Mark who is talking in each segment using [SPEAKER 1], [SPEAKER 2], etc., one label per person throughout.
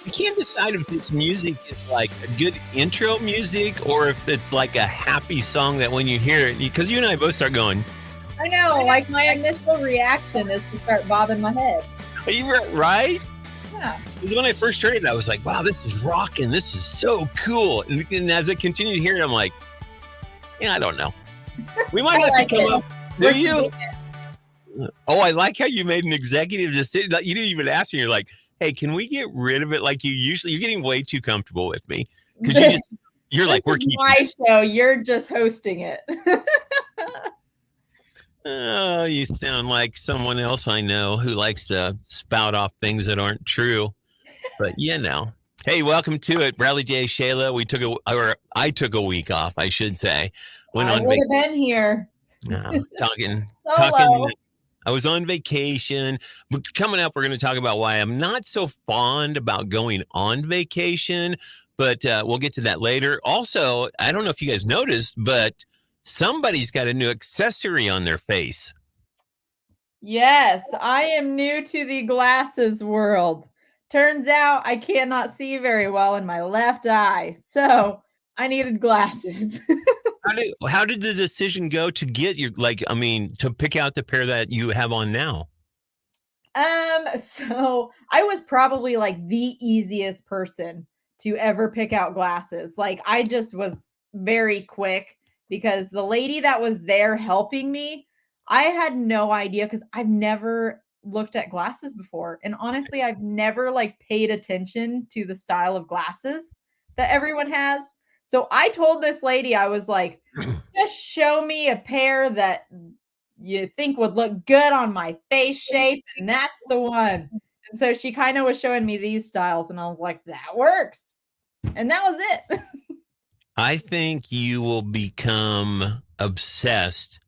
[SPEAKER 1] I can't decide if this music is like a good intro music or if it's like a happy song that when you hear it, because you and I both start going.
[SPEAKER 2] I know, like my initial reaction is to start bobbing my head.
[SPEAKER 1] Are you right?
[SPEAKER 2] Yeah.
[SPEAKER 1] Because when I first heard it, I was like, wow, this is rocking. This is so cool. And as I continue to hear it, I'm like, yeah, I don't know. We might have to come up. Do you? Oh, I like how you made an executive decision. You didn't even ask me. You're like, hey, can we get rid of it like you usually? You're getting way too comfortable with me. Because you're like, we're keeping
[SPEAKER 2] my show. You're just hosting it.
[SPEAKER 1] Oh, you sound like someone else I know who likes to spout off things that aren't true. But hey, welcome to it, Bradley J. Shayla. I took a week off, I should say.
[SPEAKER 2] I would have been here.
[SPEAKER 1] Talking.
[SPEAKER 2] Solo.
[SPEAKER 1] I was on vacation. But coming up, we're going to talk about why I'm not so fond about going on vacation. But we'll get to that later. Also, I don't know if you guys noticed, but somebody's got a new accessory on their face.
[SPEAKER 2] Yes, I am new to the glasses world. Turns out I cannot see very well in my left eye, so I needed glasses.
[SPEAKER 1] How did the decision go to get to pick out the pair that you have on now?
[SPEAKER 2] So I was probably like the easiest person to ever pick out glasses. Like I just was very quick because the lady that was there helping me, I had no idea because I've never looked at glasses before. And honestly, I've never paid attention to the style of glasses that everyone has. So I told this lady, I was like, just show me a pair that you think would look good on my face shape, and that's the one. And so she kind of was showing me these styles, and I was like, that works. And that was it.
[SPEAKER 1] I think you will become obsessed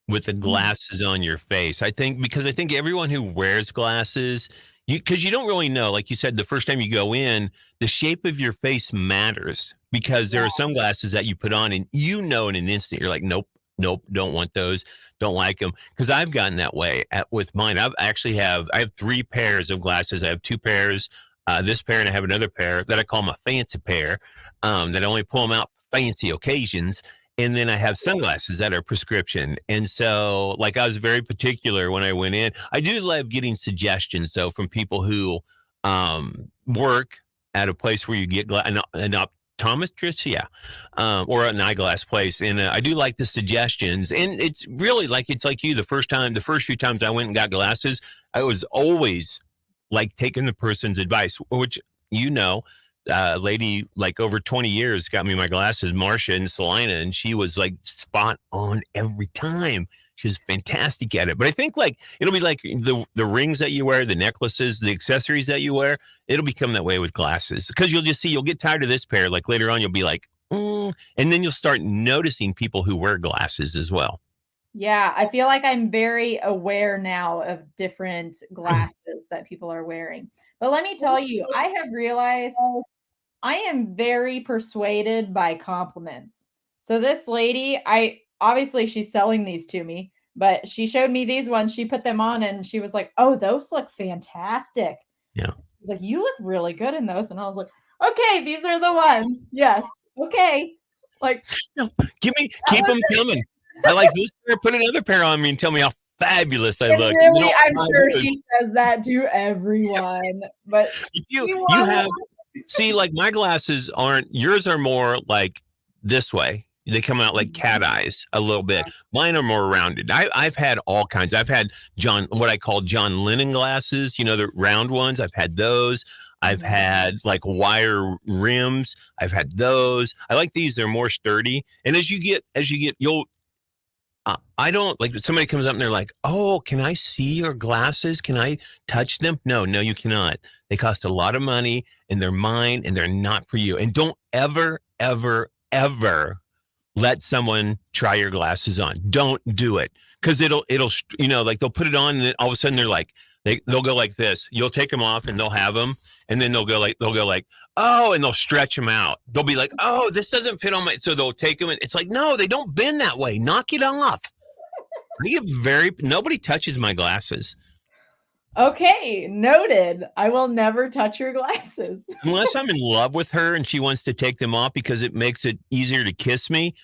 [SPEAKER 1] with the glasses on your face. Because I think everyone who wears glasses, because you don't really know, like you said, the first time you go in, the shape of your face matters because there are some glasses that you put on and in an instant, you're like, nope, don't want those, don't like them. Because I've gotten that way with mine. I have 3 pairs of glasses. I have 2 pairs, this pair, and I have another pair that I call my fancy pair, that I only pull them out for fancy occasions. And then I have sunglasses that are prescription. And so I was very particular when I went in. I do love getting suggestions though from people who work at a place where you get an optometrist, or an eyeglass place. And I do like the suggestions. And it's really it's like you, the first few times I went and got glasses, I was always taking the person's advice, which lady over 20 years got me my glasses, Marcia in Salina, and she was spot on every time. She's fantastic at it. But I think it'll be the rings that you wear, the necklaces, the accessories that you wear, it'll become that way with glasses because you'll get tired of this pair. Later on, you'll be and then you'll start noticing people who wear glasses as well.
[SPEAKER 2] Yeah, I feel like I'm very aware now of different glasses that people are wearing. But let me tell you, I have realized I am very persuaded by compliments. So this lady, obviously she's selling these to me, but she showed me these ones. She put them on and she was like, "Oh, those look fantastic."
[SPEAKER 1] Yeah.
[SPEAKER 2] She's like, "You look really good in those." And I was like, "Okay, these are the ones." Yes. Okay.
[SPEAKER 1] Keep them coming. I like this pair. Put another pair on me and tell me how fabulous I look.
[SPEAKER 2] Really, I'm sure she says that to everyone. But
[SPEAKER 1] you have. See, my glasses yours are more this way. They come out like cat eyes a little bit. Mine are more rounded. I've had all kinds. I've had what I call John Lennon glasses, the round ones. I've had those. I've had wire rims. I've had those. I like these. They're more sturdy. And as you get, I don't somebody comes up and they're like, "Oh, can I see your glasses? Can I touch them?" No, you cannot. They cost a lot of money and they're mine and they're not for you. And don't ever, ever, ever let someone try your glasses on. Don't do it. Cause it'll, they'll put it on and then all of a sudden they'll go like this. You'll take them off and they'll have them. And then they'll go oh, and they'll stretch them out. They'll be like, "Oh, this doesn't fit on my," so they'll take them and it's no, they don't bend that way. Knock it off. Nobody touches my glasses.
[SPEAKER 2] Okay, noted. I will never touch your glasses.
[SPEAKER 1] Unless I'm in love with her and she wants to take them off because it makes it easier to kiss me,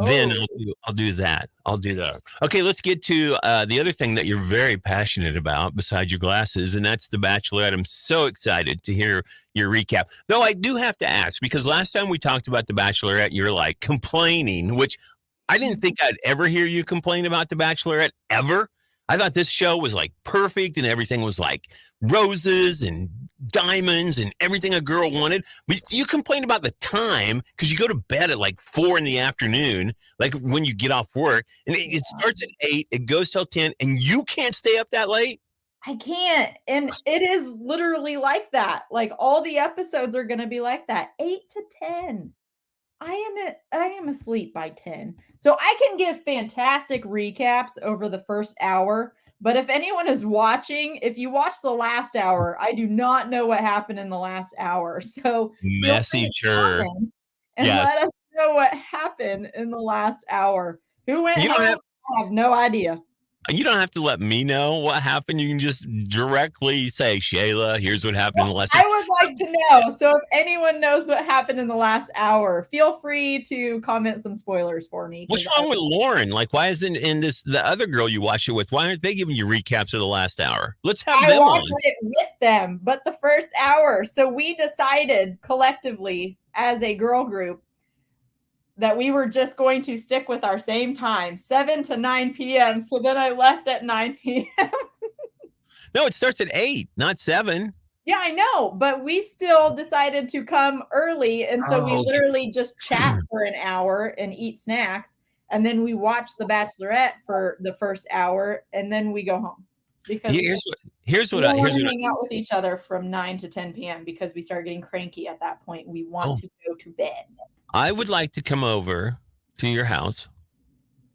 [SPEAKER 1] then
[SPEAKER 2] Oh,
[SPEAKER 1] I'll do that. I'll do that. Okay, let's get to the other thing that you're very passionate about besides your glasses, and that's The Bachelorette. I'm so excited to hear your recap. Though I do have to ask because last time we talked about The Bachelorette, you're like complaining, which I didn't think I'd ever hear you complain about The Bachelorette ever. I thought this show was like perfect and everything was like roses and diamonds and everything a girl wanted. But you complain about the time because you go to bed at like 4 in the afternoon, like when you get off work, and it starts at 8, it goes till 10, and you can't stay up that late.
[SPEAKER 2] I can't. And it is literally like that. Like all the episodes are going to be like that. 8 to 10. I am asleep by 10. So I can give fantastic recaps over the first hour, but if anyone is watching, if you watch the last hour, I do not know what happened in the last hour. So feel free
[SPEAKER 1] Messy
[SPEAKER 2] to
[SPEAKER 1] chur.
[SPEAKER 2] comment and let
[SPEAKER 1] Yes.
[SPEAKER 2] us know what happened in the last hour. Who went
[SPEAKER 1] You don't
[SPEAKER 2] home?
[SPEAKER 1] have
[SPEAKER 2] I have no idea.
[SPEAKER 1] you don't have to let me know what happened. You can just directly say, Shayla, here's what happened in the lesson.
[SPEAKER 2] I would like to know. So if anyone knows what happened in the last hour, feel free to comment some spoilers for me.
[SPEAKER 1] What's wrong with Lauren? Like, why isn't in this the other girl you watch it with? Why aren't they giving you recaps of the last hour? Let's have
[SPEAKER 2] I
[SPEAKER 1] them
[SPEAKER 2] watched
[SPEAKER 1] on.
[SPEAKER 2] it with them, but the first hour. So we decided collectively as a girl group that we were just going to stick with our same time, 7 to 9 p.m. So then I left at 9 p.m.
[SPEAKER 1] No, it starts at 8, not 7.
[SPEAKER 2] Yeah, I know, but we still decided to come early. And so we
[SPEAKER 1] Oh,
[SPEAKER 2] literally just chat for an hour and eat snacks. And then we watch The Bachelorette for the first hour and then we go home because
[SPEAKER 1] here's what here's
[SPEAKER 2] we
[SPEAKER 1] what I
[SPEAKER 2] don't want
[SPEAKER 1] here's
[SPEAKER 2] to
[SPEAKER 1] what
[SPEAKER 2] hang out with each other from 9 to 10 p.m. because we start getting cranky at that point. We want
[SPEAKER 1] oh,
[SPEAKER 2] to go to bed.
[SPEAKER 1] I would like to come over to your house.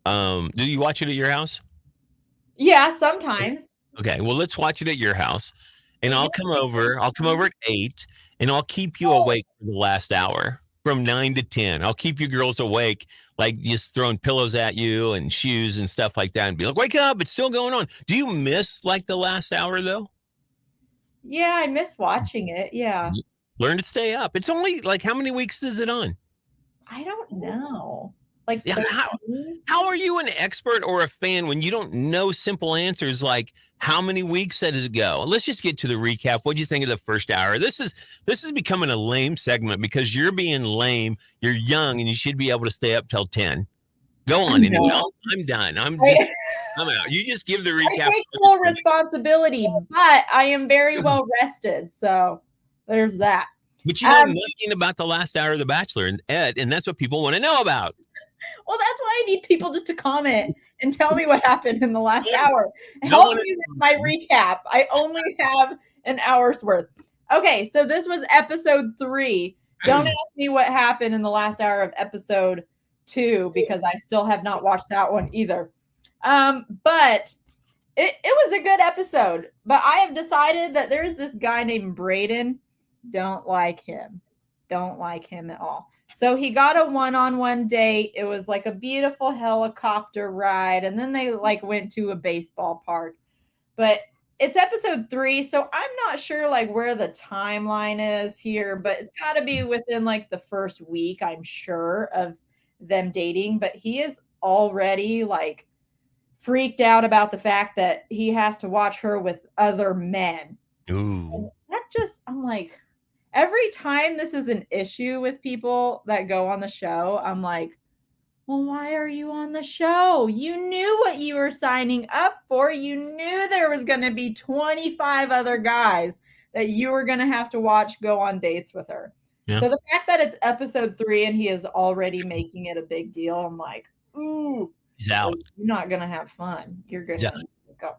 [SPEAKER 1] Do you watch it at your house?
[SPEAKER 2] Yeah, sometimes.
[SPEAKER 1] Okay, well, let's watch it at your house, and
[SPEAKER 2] Well,
[SPEAKER 1] I'll
[SPEAKER 2] you
[SPEAKER 1] come
[SPEAKER 2] take
[SPEAKER 1] over. I'll come over at 8, and I'll keep you
[SPEAKER 2] oh,
[SPEAKER 1] awake for the last hour from 9 to 10. I'll keep you girls awake, like just throwing pillows at you and shoes and stuff like that, and be like, "Wake up! It's still going on." Do you miss like the last hour though?
[SPEAKER 2] yeah, I miss watching it. Yeah.
[SPEAKER 1] Learn to stay up. It's only like how many weeks is it on?
[SPEAKER 2] I don't know. Like
[SPEAKER 1] Yeah, how
[SPEAKER 2] 13?
[SPEAKER 1] how are you an expert or a fan when you don't know simple answers like how many weeks does it go? Let's just get to the recap. What do you think of the first hour? This is becoming a lame segment because you're being lame. You're young and you should be able to stay up till 10. Go on anyway.
[SPEAKER 2] No.
[SPEAKER 1] I'm done.
[SPEAKER 2] I
[SPEAKER 1] I'm out. You just give the
[SPEAKER 2] I
[SPEAKER 1] recap.
[SPEAKER 2] take full responsibility, but I am very well rested. So there's that.
[SPEAKER 1] But you know
[SPEAKER 2] Um,
[SPEAKER 1] nothing about the last hour of The Bachelor and Ed, and that's what people want to know about.
[SPEAKER 2] well, that's why I need people just to comment and tell me what happened in the last hour.
[SPEAKER 1] No
[SPEAKER 2] Help
[SPEAKER 1] one
[SPEAKER 2] me with my recap. I only have an hour's worth. Okay, so this was episode 3. Don't ask me what happened in the last hour of episode 2 because I still have not watched that one either. But it was a good episode. But I have decided that there's this guy named Braden. Don't like him. Don't like him at all. So he got a one-on-one date. It was like a beautiful helicopter ride, and then they like went to a baseball park. But it's episode 3, so I'm not sure like where the timeline is here, but it's got to be within like the first week, I'm sure, of them dating. But he is already like freaked out about the fact that he has to watch her with other men.
[SPEAKER 1] Ooh.
[SPEAKER 2] And that just, I'm like, every time this is an issue with people that go on the show, I'm like, well, why are you on the show? You knew what you were signing up for. You knew there was going to be 25 other guys that you were going to have to watch go on dates with her.
[SPEAKER 1] Yeah.
[SPEAKER 2] So the fact that it's episode 3 and he is already making it a big deal, I'm like, ooh,
[SPEAKER 1] He's out.
[SPEAKER 2] you're not going to have fun. You're going to go.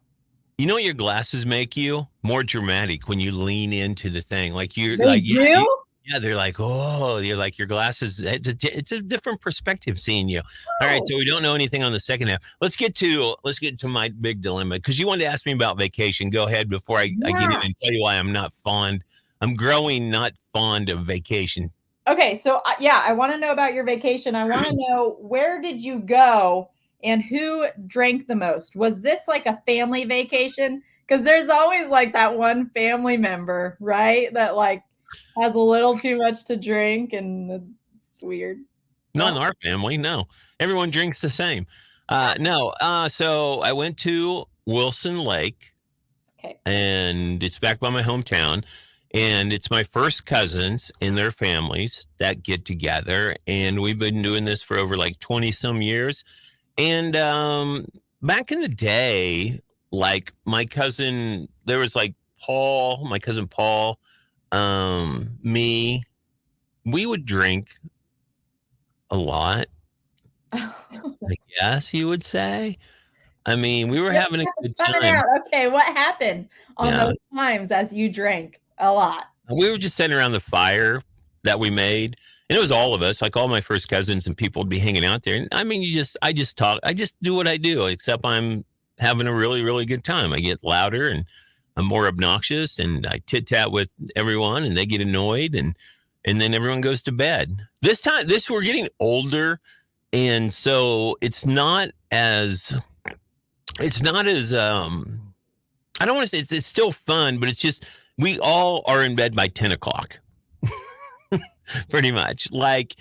[SPEAKER 1] You know, your glasses make you more dramatic when you lean into the thing. Like you're
[SPEAKER 2] They
[SPEAKER 1] like,
[SPEAKER 2] do?
[SPEAKER 1] yeah, they're like, oh, you're like your glasses. It's a different perspective seeing you. All right,
[SPEAKER 2] Oh,
[SPEAKER 1] so we don't know anything on the second half. Let's get to my big dilemma because you wanted to ask me about vacation. Go ahead before I get in
[SPEAKER 2] yeah.
[SPEAKER 1] and tell you why I'm not fond. I'm growing not fond of vacation.
[SPEAKER 2] Okay, so yeah, I want to know about your vacation. I want to know, where did you go and who drank the most? Was this like a family vacation? Because there's always like that one family member, right? That like has a little too much to drink and it's weird.
[SPEAKER 1] Not
[SPEAKER 2] Yeah.
[SPEAKER 1] in our family, no. Everyone drinks the same. No, so I went to Wilson Lake,
[SPEAKER 2] Okay.
[SPEAKER 1] and it's back by my hometown. And it's my first cousins and their families that get together. And we've been doing this for over like 20 some years. And back in the day, like my cousin, there was like Paul, my cousin Paul, me, we would drink a lot, I guess you would say. I mean, we were
[SPEAKER 2] Yeah,
[SPEAKER 1] having a good
[SPEAKER 2] coming
[SPEAKER 1] time.
[SPEAKER 2] out. Okay, what happened on
[SPEAKER 1] Yeah.
[SPEAKER 2] those times as you drank a lot?
[SPEAKER 1] We were just sitting around the fire that we made. And it was all of us, like all my first cousins and people would be hanging out there. And I mean, I just talk, I just do what I do, except I'm having a really, really good time. I get louder and I'm more obnoxious and I tit tat with everyone and they get annoyed and then everyone goes to bed. We're getting older. And so it's not as I don't want to say it's still fun, but it's just we all are in bed by 10 o'clock, pretty much. Like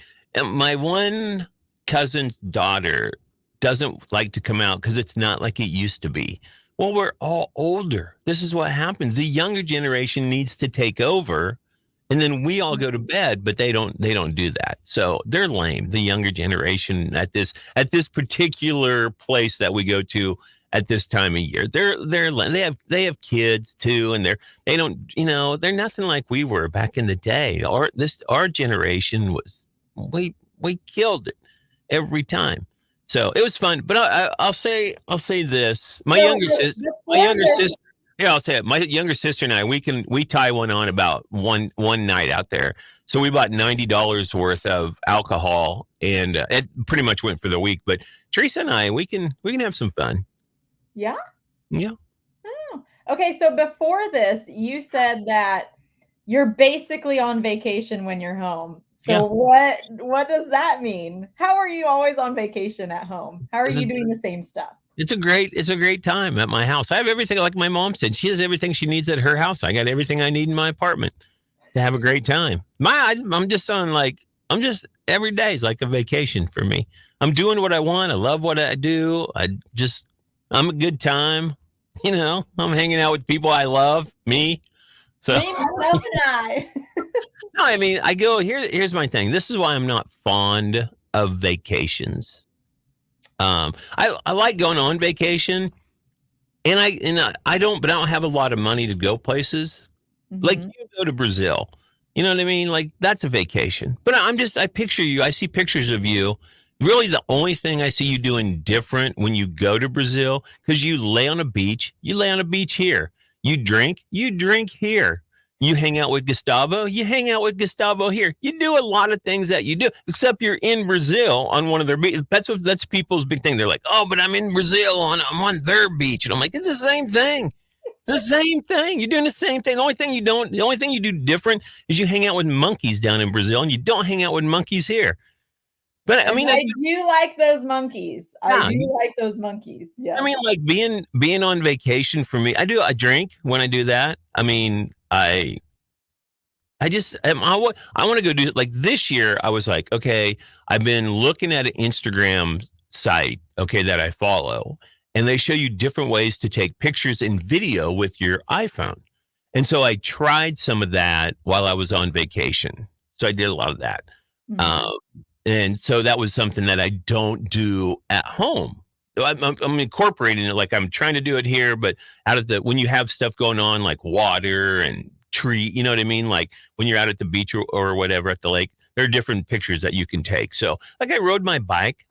[SPEAKER 1] my one cousin's daughter doesn't like to come out because it's not like it used to be. Well, we're all older. This is what happens. The younger generation needs to take over, and then we all go to bed, but they don't do that. So they're lame. The younger generation at this particular place that we go to at this time of year, they have kids too, and they don't they're nothing like we were back in the day. Our generation we killed it every time. So it was fun. But I'll say this: my
[SPEAKER 2] So
[SPEAKER 1] younger sister, my
[SPEAKER 2] before
[SPEAKER 1] younger
[SPEAKER 2] this,
[SPEAKER 1] sister. Yeah, I'll say it. My younger sister and I, we tie one on about one night out there. So we bought $90 worth of alcohol, and it pretty much went for the week. But Teresa and I, we can have some fun.
[SPEAKER 2] yeah.
[SPEAKER 1] Yeah,
[SPEAKER 2] Oh. Okay, so before this, you said that you're basically on vacation when you're home.
[SPEAKER 1] yeah.
[SPEAKER 2] So what does that mean? How are you always on vacation at home? How are
[SPEAKER 1] It's a,
[SPEAKER 2] you doing the same stuff?
[SPEAKER 1] it's a great time at my house. I have everything, like my mom said. She has everything she needs at her house. I got everything I need in my apartment to have a great time. I'm just every day is like a vacation for me. I'm doing what I want. I love what I do. I'm a good time. I'm hanging out with people I love. Me. So
[SPEAKER 2] Me, myself, and I.
[SPEAKER 1] no, I mean, I go here. Here's my thing. This is why I'm not fond of vacations. I like going on vacation, and I don't, but I don't have a lot of money to go places. Like
[SPEAKER 2] Mhm.
[SPEAKER 1] you go to Brazil, you know what I mean? Like that's a vacation. But I picture you. I see pictures of you. Really, the only thing I see you doing different when you go to Brazil, because you lay on a beach. You lay on a beach here. You drink here. You hang out with Gustavo. You hang out with Gustavo here. You do a lot of things that you do, except you're in Brazil on one of their beaches. That's people's big thing. They're like, oh, but I'm in Brazil I'm on their beach, and I'm like, it's the same thing. The same thing. You're doing the same thing. The only thing you do different is you hang out with monkeys down in Brazil, and you don't hang out with monkeys here. But I
[SPEAKER 2] And
[SPEAKER 1] mean,
[SPEAKER 2] I do like those monkeys. I
[SPEAKER 1] yeah,
[SPEAKER 2] do like those monkeys.
[SPEAKER 1] I
[SPEAKER 2] Yes.
[SPEAKER 1] mean, like being on vacation for me. I drink when I do that. I mean, I want to go do like this year. I was like, okay, I've been looking at an Instagram site, okay, that I follow, and they show you different ways to take pictures and video with your iPhone. And so I tried some of that while I was on vacation. So I did a lot of that.
[SPEAKER 2] Mhm.
[SPEAKER 1] Um, and so that was something that I don't do at home. So I'm incorporating it, like I'm trying to do it here, but when you have stuff going on like water and tree, you know what I mean? Like when you're out at the beach or whatever at the lake, there are different pictures that you can take. So like I ride my bike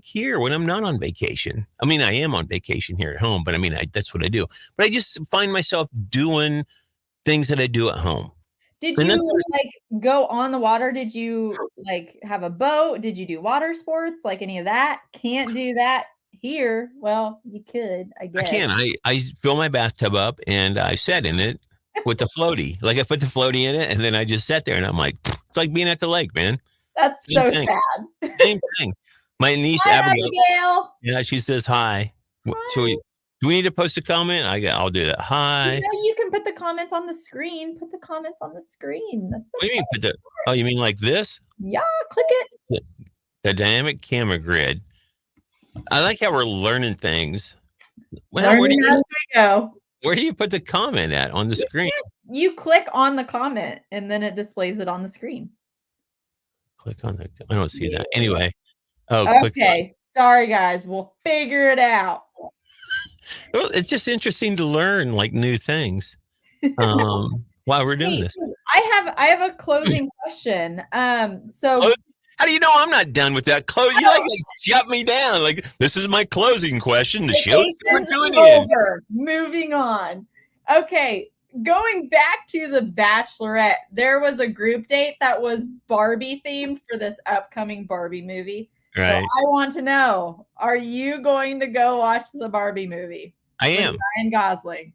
[SPEAKER 1] here when I'm not on vacation. I mean, I am on vacation here at home, but I mean, that's what I do. But I just find myself doing things that I do at home.
[SPEAKER 2] Did
[SPEAKER 1] And
[SPEAKER 2] you,
[SPEAKER 1] that's what
[SPEAKER 2] like, go on the water? Did you, like, have a boat? Did you do water sports, like, any of that? Can't do that here. Well, you could, I
[SPEAKER 1] I
[SPEAKER 2] guess.
[SPEAKER 1] can. I fill my bathtub up and I sat in it with the floaty. Like I put the floaty in it and then I just sat there and I'm like, it's like being at the lake, man.
[SPEAKER 2] That's
[SPEAKER 1] Same
[SPEAKER 2] so
[SPEAKER 1] thing.
[SPEAKER 2] sad.
[SPEAKER 1] Same thing. My niece
[SPEAKER 2] Hi,
[SPEAKER 1] Abigail,
[SPEAKER 2] Abigail.
[SPEAKER 1] yeah, she says hi.
[SPEAKER 2] Hi.
[SPEAKER 1] Do we need to post a comment? I'll do that. Hi.
[SPEAKER 2] You can put the comments on the screen. Put the comments on the screen. That's
[SPEAKER 1] What do you mean
[SPEAKER 2] the
[SPEAKER 1] put the? Oh, you mean like this?
[SPEAKER 2] yeah. Click it.
[SPEAKER 1] The dynamic camera grid. I like how we're learning things. Well,
[SPEAKER 2] Learning as we go.
[SPEAKER 1] where do you put the comment at on the screen?
[SPEAKER 2] You click on the comment and then it displays it on the screen.
[SPEAKER 1] Click on it. I don't see that. Anyway. Oh,
[SPEAKER 2] okay. Sorry, guys. We'll figure it out.
[SPEAKER 1] Well, it's just interesting to learn like new things while we're doing this.
[SPEAKER 2] I have a closing question. So
[SPEAKER 1] how do you know I'm not done with that? You like shut me down. Like this is my closing question. The show's
[SPEAKER 2] over. Moving on. Okay. Going back to the Bachelorette, there was a group date that was Barbie themed for this upcoming Barbie movie.
[SPEAKER 1] Right.
[SPEAKER 2] So I want to know, are you going to go watch the Barbie movie?
[SPEAKER 1] I am.
[SPEAKER 2] Ryan Gosling.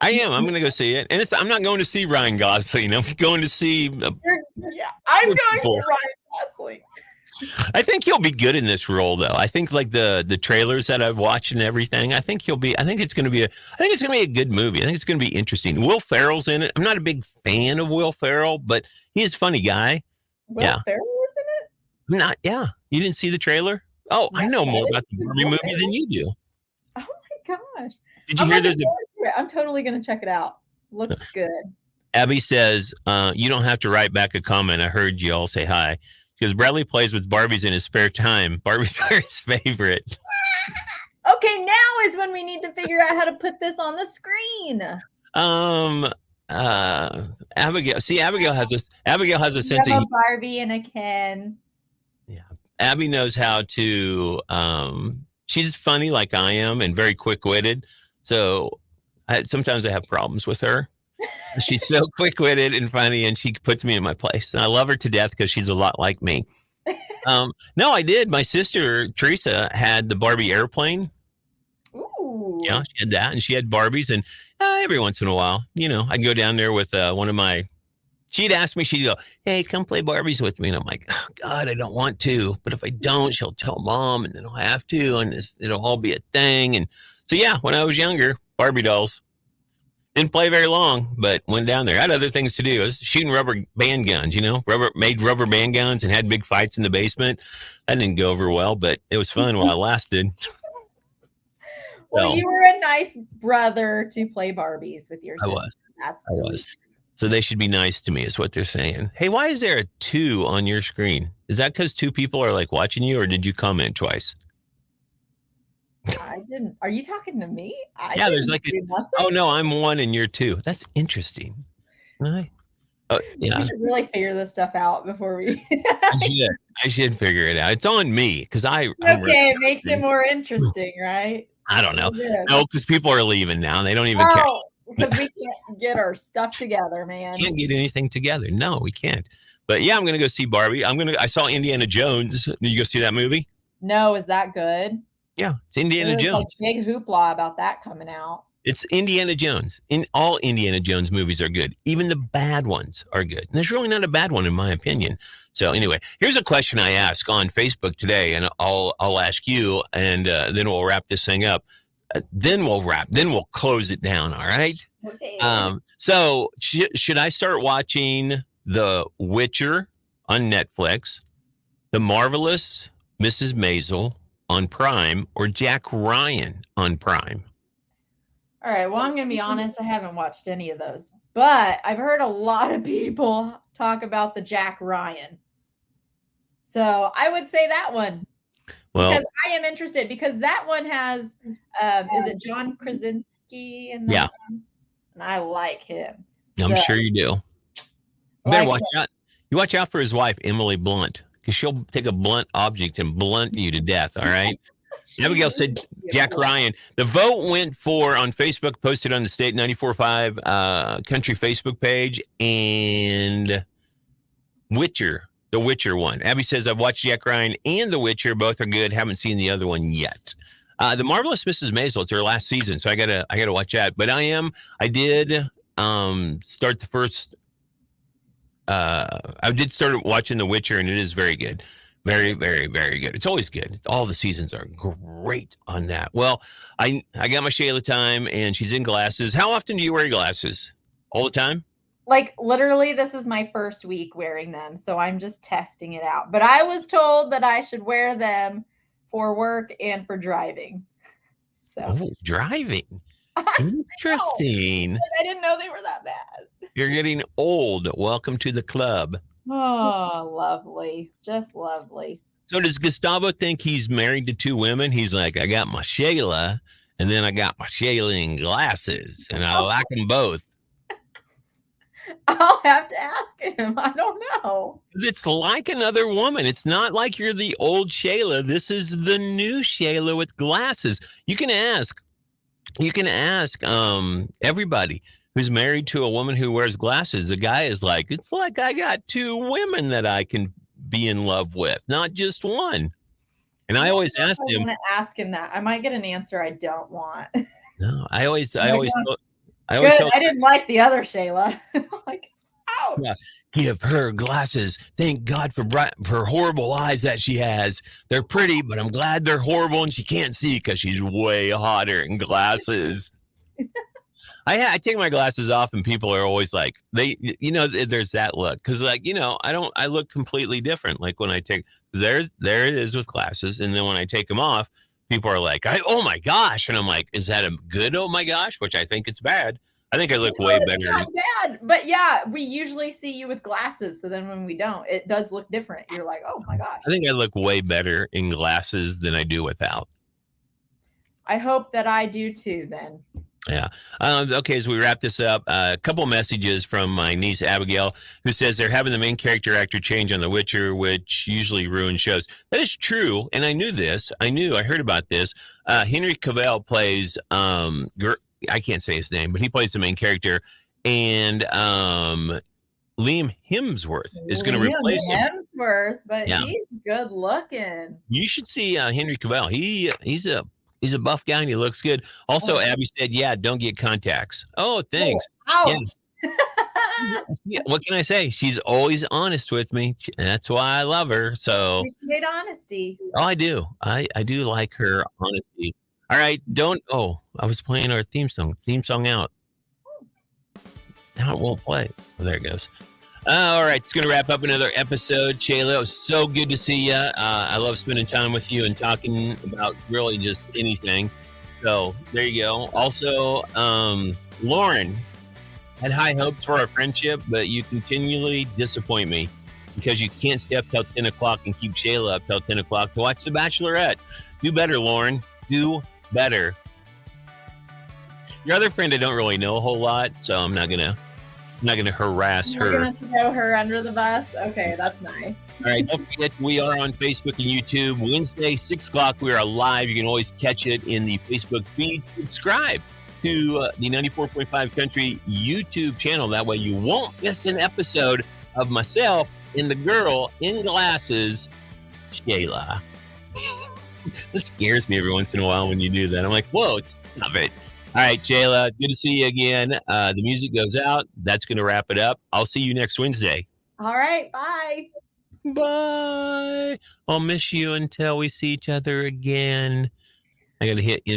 [SPEAKER 1] I am. I'm going to go see it. And I'm not going to see Ryan Gosling. I'm going to see
[SPEAKER 2] I'm going to Ryan Gosling.
[SPEAKER 1] I think he'll be good in this role, though. I think like the trailers that I've watched and everything. I think it's going to be a good movie. I think it's going to be interesting. Will Ferrell's in it. I'm not a big fan of Will Ferrell, but he's a funny guy.
[SPEAKER 2] Will Ferrell is in it?
[SPEAKER 1] I'm not. Yeah, you didn't see the trailer? Oh, I know more about the Barbie movie than you do.
[SPEAKER 2] Oh my gosh!
[SPEAKER 1] Did you hear there's
[SPEAKER 2] I'm totally going to check it out. Looks good.
[SPEAKER 1] Abby says, "You don't have to write back a comment. I heard you all say hi." Because Bradley plays with Barbies in his spare time. Barbies are his favorite.
[SPEAKER 2] Okay, now is when we need to figure out how to put this on the screen.
[SPEAKER 1] Abigail. See, Abigail has a sense of
[SPEAKER 2] Barbie and a Ken.
[SPEAKER 1] Yeah, Abby knows how to. She's funny like I am and very quick-witted. So sometimes I have problems with her. She's so quick-witted and funny, and she puts me in my place. And I love her to death because she's a lot like me. No, I did. My sister, Teresa, had the Barbie airplane.
[SPEAKER 2] Ooh.
[SPEAKER 1] Yeah, she had that, and she had Barbies. And every once in a while, I'd go down there with one of my... She'd ask me, she'd go, hey, come play Barbies with me. And I'm like, oh, God, I don't want to. But if I don't, she'll tell Mom, and then I'll have to, and it'll all be a thing. And so, yeah, when I was younger, Barbie dolls. Didn't play very long, but went down there. I had other things to do. I was shooting rubber band guns, made rubber band guns and had big fights in the basement. That didn't go over well, but it was fun while it lasted.
[SPEAKER 2] Well, you were a nice brother to play Barbies with your sister. I was.
[SPEAKER 1] So they should be nice to me is what they're saying. Hey, why is there a 2 on your screen? Is that because 2 people are like watching you, or did you comment twice?
[SPEAKER 2] I didn't. Are you talking to me?
[SPEAKER 1] Yeah, there's like oh no, I'm 1 and you're 2. That's interesting. Right? Oh, yeah.
[SPEAKER 2] We should really figure this stuff out before we.
[SPEAKER 1] I should figure it out. It's on me because
[SPEAKER 2] okay, it makes it more interesting, right?
[SPEAKER 1] I don't know. No, because people are leaving now. They don't even care.
[SPEAKER 2] Because we can't get our stuff together, man.
[SPEAKER 1] Can't get anything together. No, we can't. But yeah, I'm going to go see Barbie. I saw Indiana Jones. Did you go see that movie?
[SPEAKER 2] No, is that good?
[SPEAKER 1] Yeah, it's Indiana Jones.
[SPEAKER 2] Like big hoopla about that coming out.
[SPEAKER 1] It's Indiana Jones. All Indiana Jones movies are good. Even the bad ones are good. And there's really not a bad one in my opinion. So anyway, here's a question I asked on Facebook today, and I'll ask you, and then we'll wrap this thing up. Then we'll close it down. All right.
[SPEAKER 2] Okay.
[SPEAKER 1] So should I start watching The Witcher on Netflix, The Marvelous Mrs. Maisel on Prime, or Jack Ryan on Prime?
[SPEAKER 2] All right. Well, I'm going to be honest. I haven't watched any of those, but I've heard a lot of people talk about the Jack Ryan. So I would say that one. Well, because I am interested, because that one has, is it John Krasinski? And I like him.
[SPEAKER 1] I'm sure you do. You better watch out. You watch out for his wife, Emily Blunt, because she'll take a blunt object and blunt you to death. All right. Abigail said Jack Ryan. The vote went for on Facebook, posted on the State 94.5 Country Facebook page, and The Witcher one. Abby says, I've watched Jack Ryan and The Witcher. Both are good. Haven't seen the other one yet. The Marvelous Mrs. Maisel, it's her last season, so I gotta watch that. But I did start the first. I did start watching The Witcher, and it is very good. Very, very, very good. It's always good. All the seasons are great on that. Well, I got my Shayla time, and she's in glasses. How often do you wear glasses? All the time?
[SPEAKER 2] Like literally, this is my first week wearing them, so I'm just testing it out. But I was told that I should wear them for work and for driving. So
[SPEAKER 1] Oh, driving.
[SPEAKER 2] I know.
[SPEAKER 1] Interesting.
[SPEAKER 2] I didn't know they were that bad.
[SPEAKER 1] You're getting old. Welcome to the club.
[SPEAKER 2] Oh, lovely. Just lovely.
[SPEAKER 1] So does Gustavo think he's married to two women? He's like, I got my Shayla, and then I got my Shayla in glasses, and I like them both.
[SPEAKER 2] I'll have to ask him. I don't know.
[SPEAKER 1] It's like another woman. It's not like you're the old Shayla. This is the new Shayla with glasses. You can ask everybody who's married to a woman who wears glasses. The guy is like, it's like I got two women that I can be in love with, not just one. And I always ask
[SPEAKER 2] I
[SPEAKER 1] him.
[SPEAKER 2] want to ask him that. I might get an answer I don't want.
[SPEAKER 1] No, I always
[SPEAKER 2] Good.
[SPEAKER 1] tell
[SPEAKER 2] I didn't like the other Shayla. Like, ouch.
[SPEAKER 1] yeah, give her glasses. Thank God for horrible eyes that she has. They're pretty, but I'm glad they're horrible and she can't see because she's way hotter in glasses. I take my glasses off and people are always like, there's that look. Cause I look completely different. Like when I there it is with glasses. And then when I take them off, people are like, oh my gosh. And I'm like, is that a good, oh my gosh, which I think it's bad. I think I look way better.
[SPEAKER 2] It's not bad, but yeah, we usually see you with glasses. So then when we don't, it does look different. You're like, oh my gosh.
[SPEAKER 1] I think I look way better in glasses than I do without.
[SPEAKER 2] I hope that I do too then.
[SPEAKER 1] Yeah. Okay, as we wrap this up, a couple messages from my niece Abigail, who says they're having the main character actor change on The Witcher, which usually ruins shows. That is true, and I knew this. I heard about this. Henry Cavill plays, I can't say his name, but he plays the main character, and Liam Hemsworth is going to replace him.
[SPEAKER 2] But yeah. He's good looking.
[SPEAKER 1] You should see Henry Cavill. He's a buff guy and he looks good. Also, Abby said, yeah, don't get contacts. Oh, thanks. Yes. Yeah, what can I say? She's always honest with me. That's why I love her. So
[SPEAKER 2] appreciate honesty.
[SPEAKER 1] Oh, I do. I do like her honesty. All right. I was playing our theme song out. Now it won't play. Oh, there it goes. All right, it's going to wrap up another episode. Shayla, it was so good to see you. I love spending time with you and talking about really just anything. So there you go. Also, Lauren, had high hopes for our friendship, but you continually disappoint me because you can't stay up till 10 o'clock and keep Shayla up till 10 o'clock to watch The Bachelorette. Do better, Lauren. Do better. Your other friend I don't really know a whole lot, so I'm not gonna harass her.
[SPEAKER 2] You're gonna throw her under the bus? Okay, that's nice.
[SPEAKER 1] All right, don't forget we are on Facebook and YouTube. Wednesday, 6 o'clock, we are live. You can always catch it in the Facebook feed. Subscribe to the 94.5 Country YouTube channel. That way you won't miss an episode of myself and the girl in glasses, Shayla. That scares me every once in a while when you do that. I'm like, whoa, stop it. All right, Shayla, good to see you again. The music goes out. That's going to wrap it up. I'll see you next Wednesday.
[SPEAKER 2] All right, bye.
[SPEAKER 1] Bye. I'll miss you until we see each other again. I got to hit in.